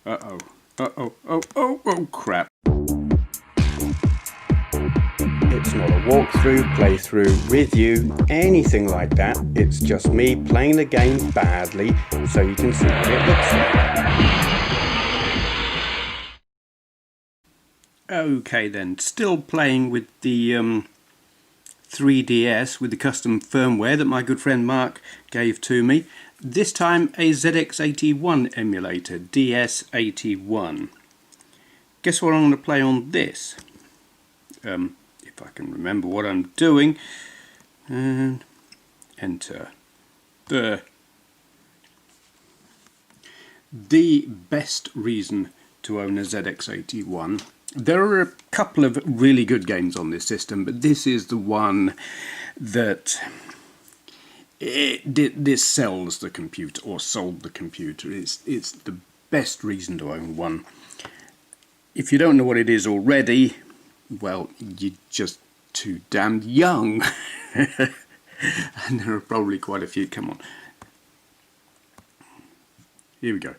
Uh-oh. Uh-oh. Oh, crap. It's not a walkthrough, playthrough, review, anything like that. It's just me playing the game badly so you can see what it looks like. Okay then, still playing with the 3DS with the custom firmware that my good friend Mark gave to me. This time a ZX81 emulator, DS81. Guess what I'm going to play on this? If I can remember what I'm doing. And enter. The best reason to own a ZX81. There are a couple of really good games on this system, but this is the one that this sells the computer, or sold the computer. It's the best reason to own one. If you don't know what it is already, well, you're just too damned young. And there are probably quite a few. Come on. Here we go.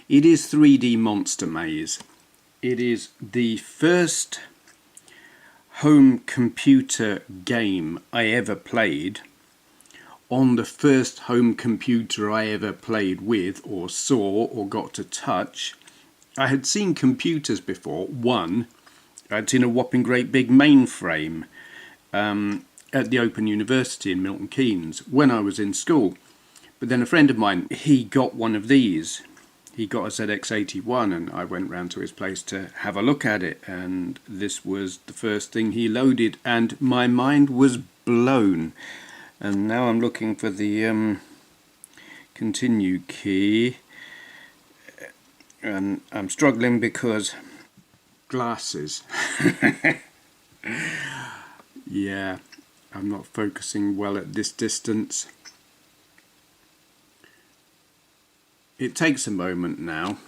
It is 3D Monster Maze. It is the first home computer game I ever played on the first home computer I ever played with or saw or got to touch. I had seen computers before. One, I'd seen a whopping great big mainframe at the Open University in Milton Keynes when I was in school. But then a friend of mine, he got one of these. He got a ZX81 and I went round to his place to have a look at it, and this was the first thing he loaded and my mind was blown. And now I'm looking for the continue key and I'm struggling because glasses. Yeah, I'm not focusing well at this distance. It takes a moment now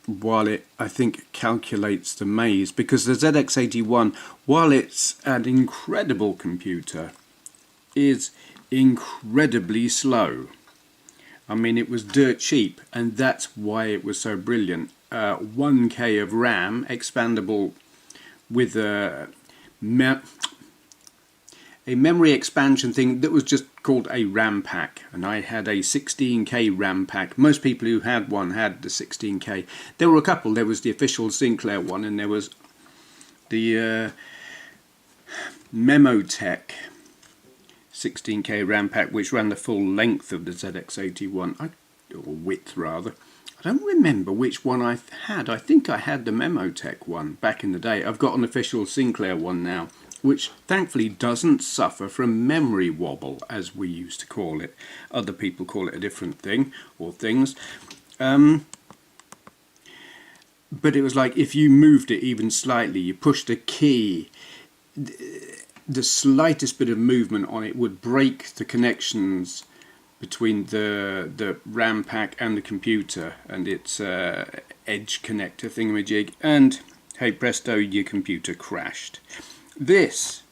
while it, I think, calculates the maze, because the ZX81, while it's an incredible computer, is incredibly slow. I mean, it was dirt cheap, and that's why it was so brilliant. 1K of RAM, expandable with a memory expansion thing that was just called a RAM pack, and I had a 16K RAM pack. Most people who had one had the 16K. There were a couple. There was the official Sinclair one, and there was the Memotech 16K RAM pack, which ran the full length of the ZX81, or width rather. I don't remember which one I had. I think I had the Memotech one back in the day. I've got an official Sinclair one now, which thankfully doesn't suffer from memory wobble, as we used to call it. Other people call it a different thing, or things. But it was like if you moved it even slightly, you pushed a key, the slightest bit of movement on it would break the connections between the RAM pack and the computer and its edge connector thingamajig, and hey presto, your computer crashed. This,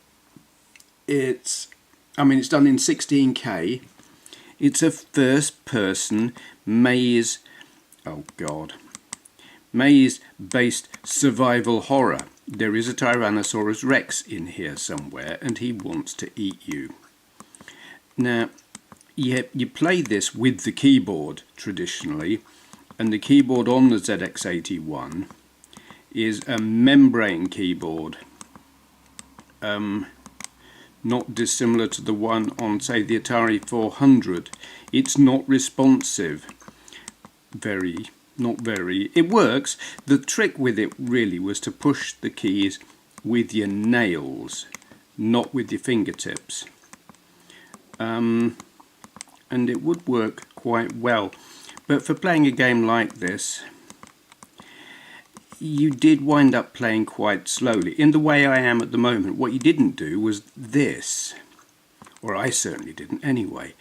it's done in 16K. It's a first-person maze, oh god, maze-based survival horror. There is a Tyrannosaurus Rex in here somewhere, and he wants to eat you. Now, you play this with the keyboard traditionally, and the keyboard on the ZX81 is a membrane keyboard. Not dissimilar to the one on, say, the Atari 400. It's not responsive. Not very. It works. The trick with it really was to push the keys with your nails, not with your fingertips. And it would work quite well. But for playing a game like this, you did wind up playing quite slowly. In the way I am at the moment, what you didn't do was this. Or I certainly didn't anyway.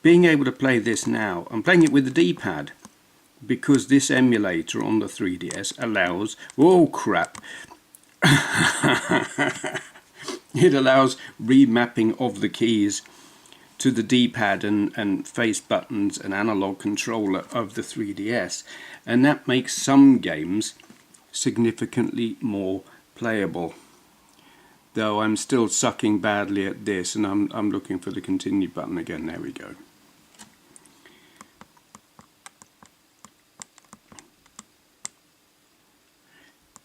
Being able to play this now, I'm playing it with the D-pad, because this emulator on the 3DS allows, oh crap, it allows remapping of the keys to the D-pad and face buttons and analog controller of the 3DS, and that makes some games significantly more playable. Though I'm still sucking badly at this, and I'm looking for the continue button again. There we go.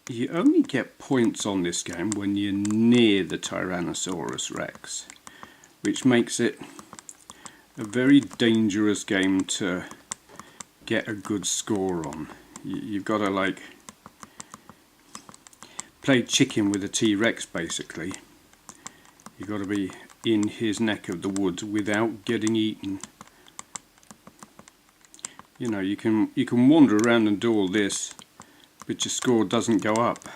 You only get points on this game when you're near the Tyrannosaurus Rex, which makes it a very dangerous game to get a good score on. You've got to like play chicken with a T-Rex basically. You've got to be in his neck of the woods without getting eaten. You know, you can wander around and do all this, but your score doesn't go up.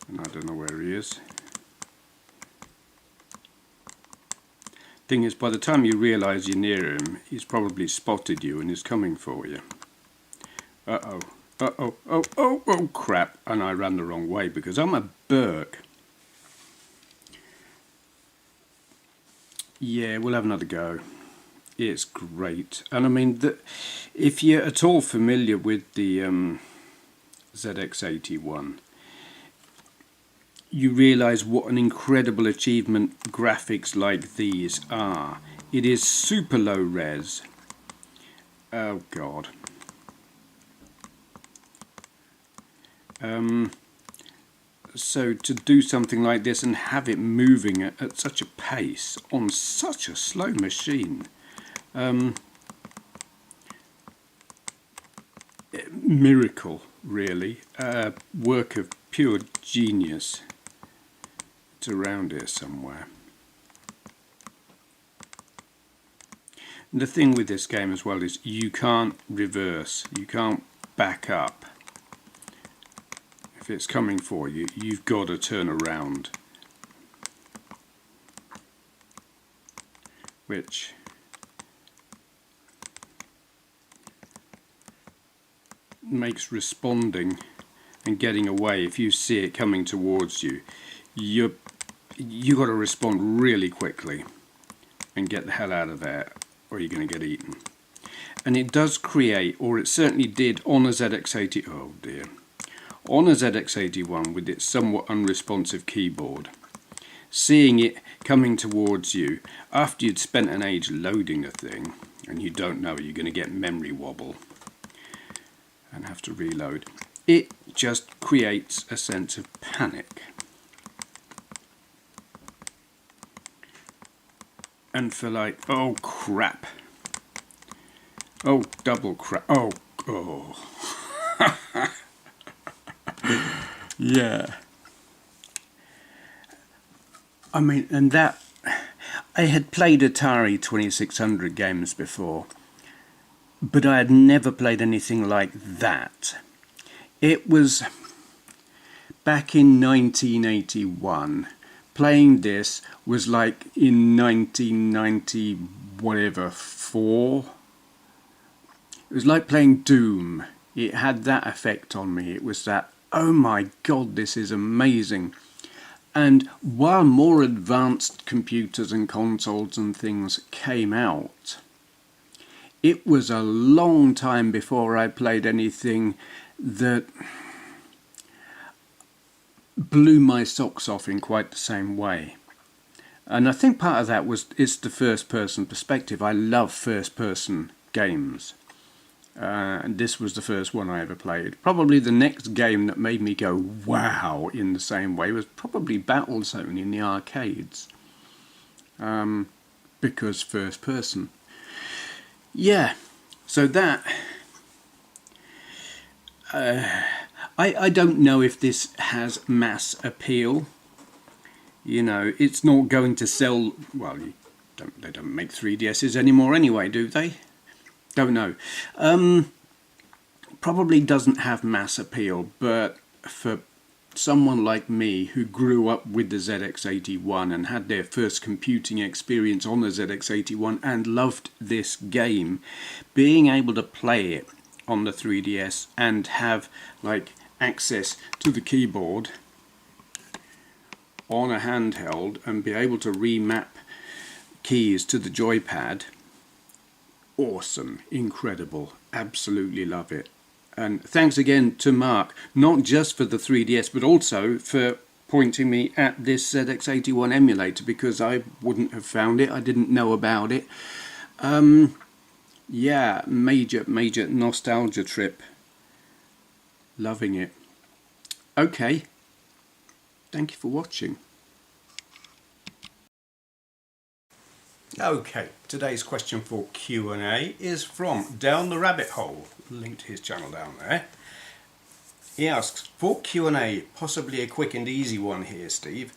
And I don't know where he is. Thing is, by the time you realise you're near him, he's probably spotted you and is coming for you. Uh-oh, uh-oh, oh crap, and I ran the wrong way because I'm a Burke. Yeah, we'll have another go. It's great. And I mean, if you're at all familiar with the ZX81, you realise what an incredible achievement graphics like these are. It is super low res. Oh God. So to do something like this and have it moving at such a pace on such a slow machine, miracle really, work of pure genius. It's around here somewhere. And the thing with this game as well is you can't reverse, you can't back up. If it's coming for you, you've got to turn around, which makes responding and getting away, if you see it coming towards you, you got to respond really quickly and get the hell out of there, or you're going to get eaten. And it does create, or it certainly did on a ZX80, oh dear, on a ZX81 with its somewhat unresponsive keyboard, seeing it coming towards you after you'd spent an age loading the thing and you don't know, you're going to get memory wobble and have to reload, it just creates a sense of panic. And for like, oh crap, oh double crap, oh. Yeah. I mean, and that, I had played Atari 2600 games before, but I had never played anything like that. It was back in 1981. Playing this was like in 1990 whatever, 4. It was like playing Doom. It had that effect on me. It was that, oh my God, this is amazing. And while more advanced computers and consoles and things came out, it was a long time before I played anything that blew my socks off in quite the same way. And I think part of that was it's the first person perspective. I love first person games. And this was the first one I ever played. Probably the next game that made me go wow in the same way was probably Battlezone in the arcades, because first person. Yeah, so that I don't know if this has mass appeal. You know, it's not going to sell. Well, they don't make 3DSs anymore anyway, do they? Don't know. Probably doesn't have mass appeal, but for someone like me who grew up with the ZX81 and had their first computing experience on the ZX81 and loved this game, being able to play it on the 3DS and have like access to the keyboard on a handheld and be able to remap keys to the joypad, awesome, incredible, absolutely love it. And thanks again to Mark, not just for the 3DS but also for pointing me at this ZX81 emulator, because I wouldn't have found it, I didn't know about it. Yeah, major nostalgia trip, loving it. Okay, thank you for watching. Okay, today's question for Q&A is from Down the Rabbit Hole. Link to his channel down there. He asks, for Q&A, possibly a quick and easy one here, Steve.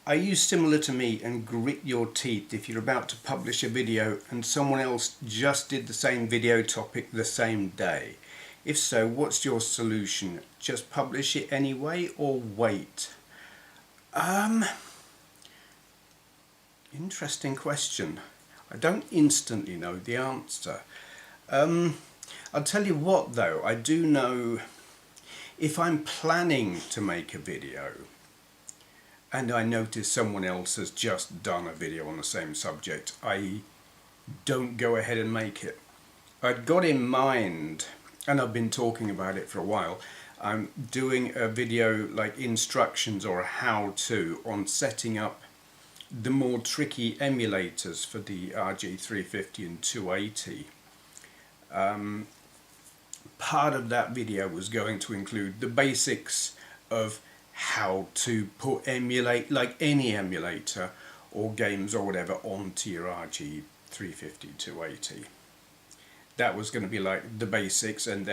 Are you similar to me and grit your teeth if you're about to publish a video and someone else just did the same video topic the same day? If so, what's your solution? Just publish it anyway or wait? Interesting question. I don't instantly know the answer. I'll tell you what though, I do know if I'm planning to make a video and I notice someone else has just done a video on the same subject, I don't go ahead and make it. I'd got in mind, and I've been talking about it for a while, I'm doing a video like instructions or a how-to on setting up the more tricky emulators for the RG350 and 280. Part of that video was going to include the basics of how to emulate, like any emulator or games or whatever, onto your RG350 280. That was going to be like the basics, and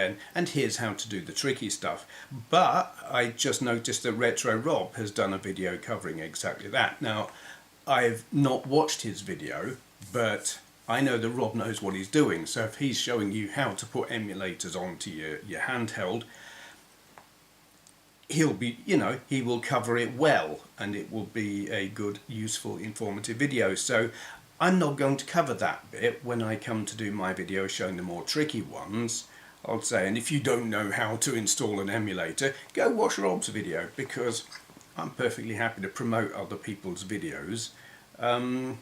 here's how to do the tricky stuff. But I just noticed that Retro Rob has done a video covering exactly that. Now, I've not watched his video, but I know that Rob knows what he's doing. So if he's showing you how to put emulators onto your handheld, he'll be, he will cover it well, and it will be a good, useful, informative video. So I'm not going to cover that bit when I come to do my video showing the more tricky ones. I'll say, and if you don't know how to install an emulator, go watch Rob's video, because I'm perfectly happy to promote other people's videos, and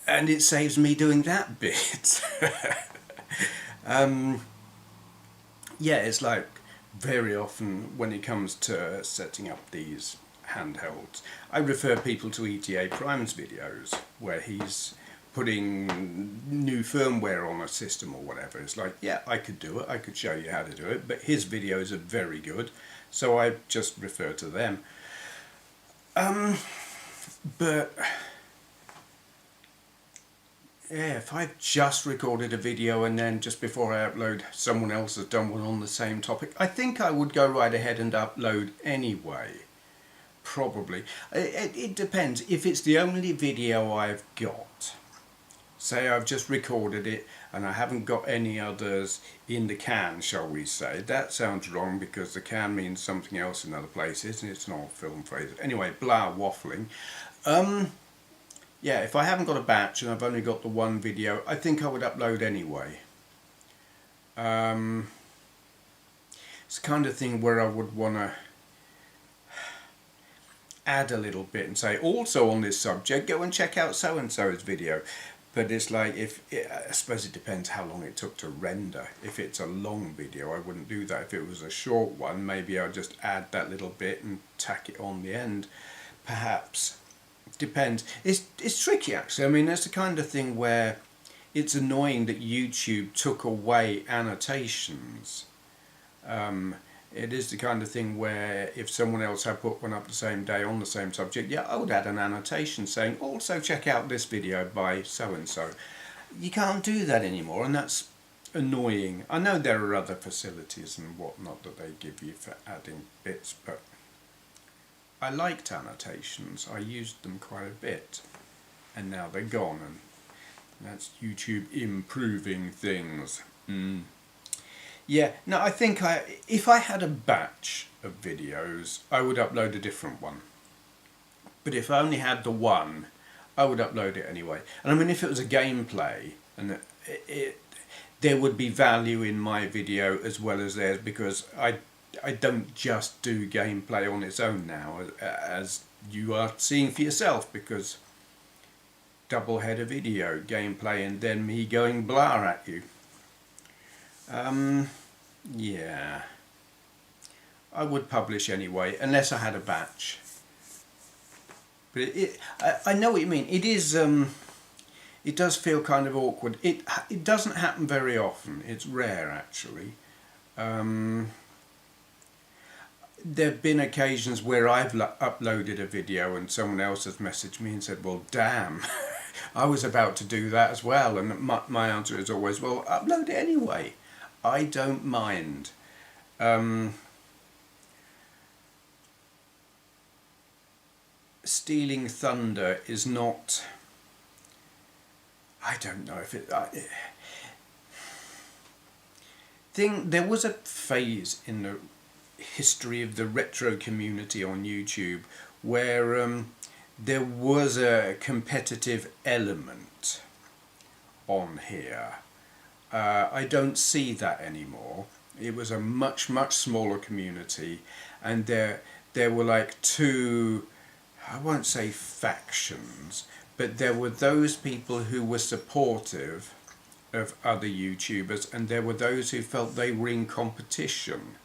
it saves me doing that bit. Yeah, it's like very often when it comes to setting up these handhelds, I refer people to ETA Prime's videos where he's putting new firmware on a system or whatever. It's like, yeah, I could do it, I could show you how to do it, but his videos are very good, so I just refer to them. But yeah, if I've just recorded a video and then just before I upload someone else has done one on the same topic, I think I would go right ahead and upload anyway. Probably. It depends. If it's the only video I've got, say I've just recorded it and I haven't got any others in the can, shall we say. That sounds wrong because the can means something else in other places and it's not a film phrase. Anyway, blah, waffling. Yeah, if I haven't got a batch and I've only got the one video, I think I would upload anyway. It's the kind of thing where I would want to add a little bit and say, also on this subject, go and check out so-and-so's video. But it's like, I suppose it depends how long it took to render. If it's a long video, I wouldn't do that. If it was a short one, maybe I'll just add that little bit and tack it on the end, perhaps. Depends. It's tricky, actually. I mean, that's the kind of thing where it's annoying that YouTube took away annotations. It is the kind of thing where if someone else had put one up the same day on the same subject, yeah, I would add an annotation saying, also check out this video by so-and-so. You can't do that anymore, and that's annoying. I know there are other facilities and whatnot that they give you for adding bits, but I liked annotations. I used them quite a bit, and now they're gone, and that's YouTube improving things. Yeah, no, I think if I had a batch of videos, I would upload a different one. But if I only had the one, I would upload it anyway. And I mean, if it was a gameplay, and there would be value in my video as well as theirs, because I don't just do gameplay on its own now, as you are seeing for yourself, because double header video, gameplay, and then me going blah at you. Yeah, I would publish anyway, unless I had a batch. But I know what you mean. It is, it does feel kind of awkward. It doesn't happen very often. It's rare, actually. There have been occasions where I've uploaded a video and someone else has messaged me and said, well, damn, I was about to do that as well. And my answer is always, well, upload it anyway. I don't mind. Stealing Thunder is not... I don't know if it... There was a phase in the history of the retro community on YouTube where there was a competitive element on here. I don't see that anymore. It was a much smaller community, and there were like two, I won't say factions, but there were those people who were supportive of other YouTubers, and there were those who felt they were in competition.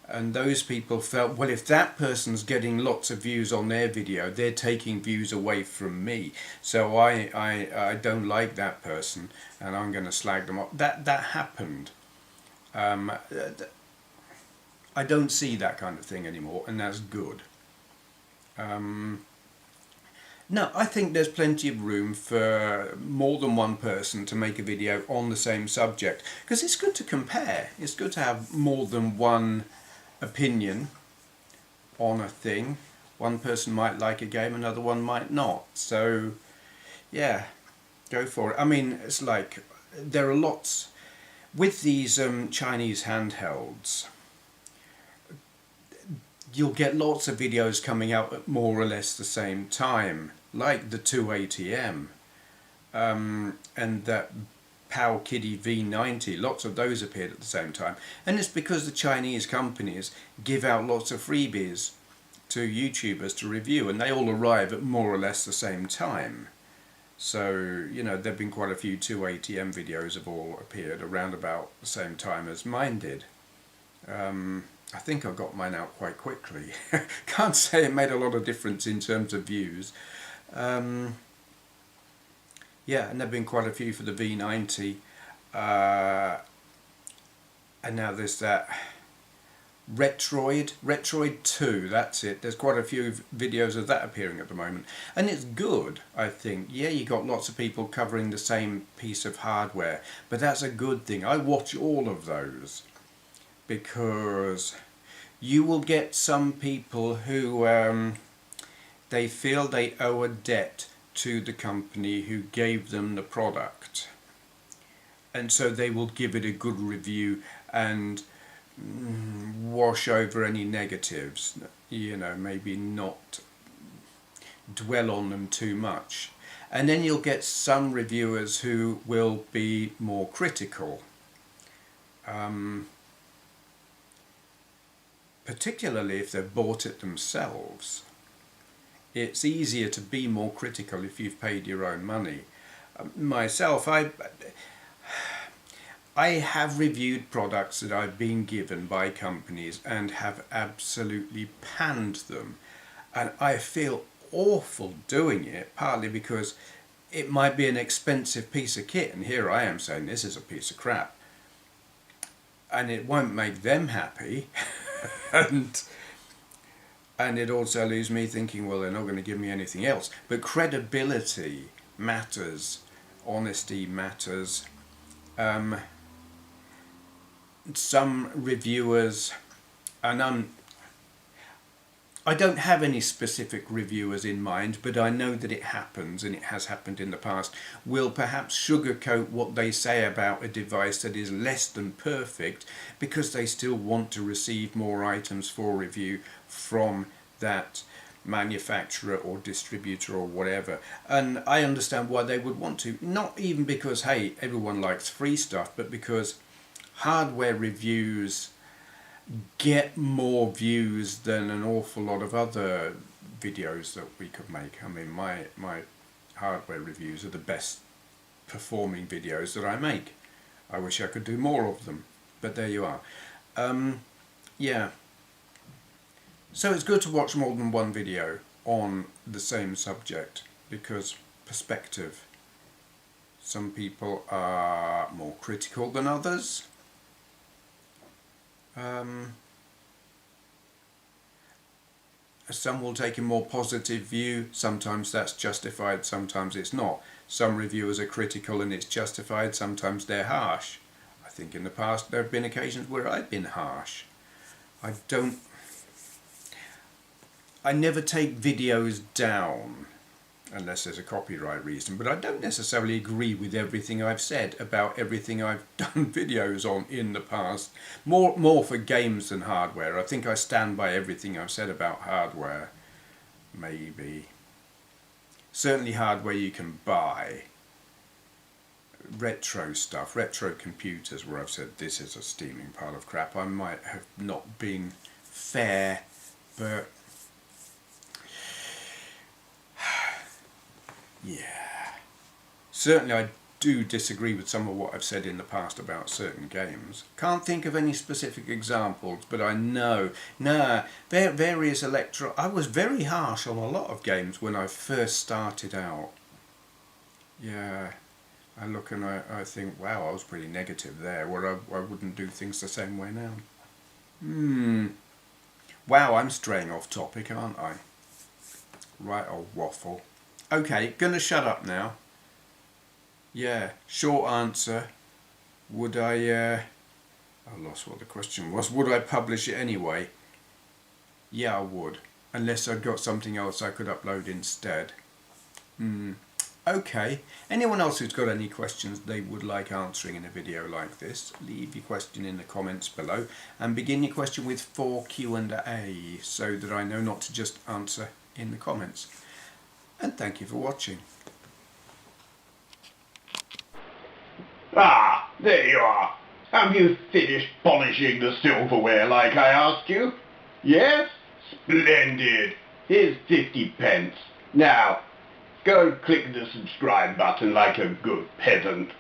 And those people felt, well, if that person's getting lots of views on their video, they're taking views away from me. So I don't like that person, and I'm going to slag them off. That happened. I don't see that kind of thing anymore, and that's good. No, I think there's plenty of room for more than one person to make a video on the same subject, because it's good to compare. It's good to have more than one opinion on a thing. One person might like a game, another one might not. So yeah, go for it. I mean, it's like there are lots with these Chinese handhelds. You'll get lots of videos coming out at more or less the same time, like the 280M and that Pow Kitty V90. Lots of those appeared at the same time, and it's because the Chinese companies give out lots of freebies to YouTubers to review, and they all arrive at more or less the same time. So, you know, there have been quite a few 280M videos have all appeared around about the same time as mine did. I think I got mine out quite quickly. Can't say it made a lot of difference in terms of views. Yeah, and there have been quite a few for the V90. And now there's that Retroid 2, that's it. There's quite a few videos of that appearing at the moment. And it's good, I think. Yeah, you got lots of people covering the same piece of hardware, but that's a good thing. I watch all of those, because you will get some people who they feel they owe a debt to the company who gave them the product, and so they will give it a good review and wash over any negatives, you know, maybe not dwell on them too much. And then you'll get some reviewers who will be more critical, particularly if they've bought it themselves. It's easier to be more critical if you've paid your own money. Myself, I have reviewed products that I've been given by companies and have absolutely panned them, and I feel awful doing it, partly because it might be an expensive piece of kit, and here I am saying this is a piece of crap, and it won't make them happy. and it also leaves me thinking, well, they're not going to give me anything else. But credibility matters, honesty matters. Some reviewers, and I don't have any specific reviewers in mind, but I know that it happens, and it has happened in the past, will perhaps sugarcoat what they say about a device that is less than perfect, because they still want to receive more items for review from that manufacturer or distributor or whatever. And I understand why they would want to, not even because, hey, everyone likes free stuff, but because hardware reviews get more views than an awful lot of other videos that we could make. I mean, my hardware reviews are the best performing videos that I make. I wish I could do more of them, but there you are. Yeah. So it's good to watch more than one video on the same subject, because perspective. Some people are more critical than others. Some will take a more positive view. Sometimes that's justified, sometimes it's not. Some reviewers are critical and it's justified, sometimes they're harsh. I think in the past there have been occasions where I've been harsh. I never take videos down unless there's a copyright reason, but I don't necessarily agree with everything I've said about everything I've done videos on in the past. More for games than hardware. I think I stand by everything I've said about hardware. Maybe. Certainly hardware you can buy. Retro stuff, retro computers where I've said this is a steaming pile of crap. I might have not been fair, but yeah. Certainly I do disagree with some of what I've said in the past about certain games. Can't think of any specific examples, but I know. Various I was very harsh on a lot of games when I first started out. Yeah. I look and I think, wow, I was pretty negative there, where I wouldn't do things the same way now. Wow, I'm straying off topic, aren't I? Right old waffle. Okay, gonna shut up now. Yeah, short answer. Would I lost what the question was. Would I publish it anyway? Yeah, I would. Unless I'd got something else I could upload instead. Okay. Anyone else who's got any questions they would like answering in a video like this, leave your question in the comments below and begin your question with 4 Q&A so that I know not to just answer in the comments. And thank you for watching. Ah, there you are. Have you finished polishing the silverware like I asked you? Yes? Splendid. Here's 50 pence. Now, go and click the subscribe button like a good peasant.